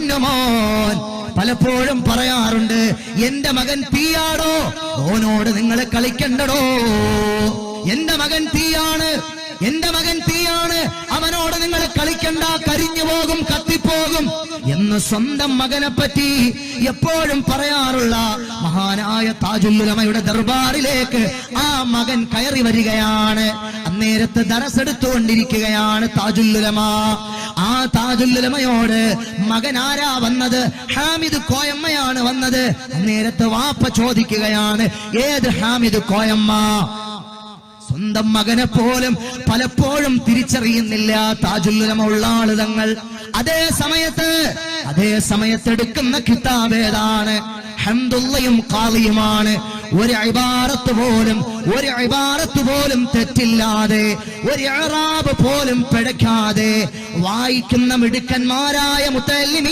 പൊന്നുമോൻ പലപ്പോഴും പറയാറുണ്ട്, എന്റെ മകൻ തീയാടോ, ഓനോട് നിങ്ങൾ കളിക്കണ്ടടോ. എന്റെ മകൻ തീയാണ്, എന്റെ മകൻ തീയാണ്, അവനോട് നിങ്ങൾ കളിക്കണ്ട, കരിഞ്ഞു പോകും, കത്തിപ്പോകും എന്ന് സ്വന്തം മകനെ പറ്റി എപ്പോഴും പറയാറുള്ള മഹാനായ താജുൽ ഉലമയുടെ ദർബാറിലേക്ക് ആ മകൻ കയറി വരികയാണ്. അന്നേരത്ത് ദർസെടുത്തുകൊണ്ടിരിക്കുകയാണ് താജുൽ ഉലമ. ആ താജുൽ ഉലമയോട് മകൻ ആരാ വന്നത്? ഹാമിദ് കോയമ്മയാണ് വന്നത്. അന്നേരത്ത് വാപ്പ ചോദിക്കുകയാണ്, ഏത് ഹാമിദ് കോയമ്മ? സ്വന്തം മകനെ പോലും പലപ്പോഴും തിരിച്ചറിയുന്നില്ല താജുൽ ഉലമ ഉള്ള ആള് തങ്ങൾ. അതേ സമയത്ത് എടുക്കുന്ന കിതാബ് ഏതാണ്? ഹംദുല്ലയും ഖാലിയുമാണ്. ഒരു ഇബാറത്ത് പോലും തെറ്റില്ലാതെ, ഒരു ഇഅ്റാബ് പോലും പിഴയ്ക്കാതെ വായിക്കുന്ന മിടുക്കന്മാരായ മുതല്ലിമീൻ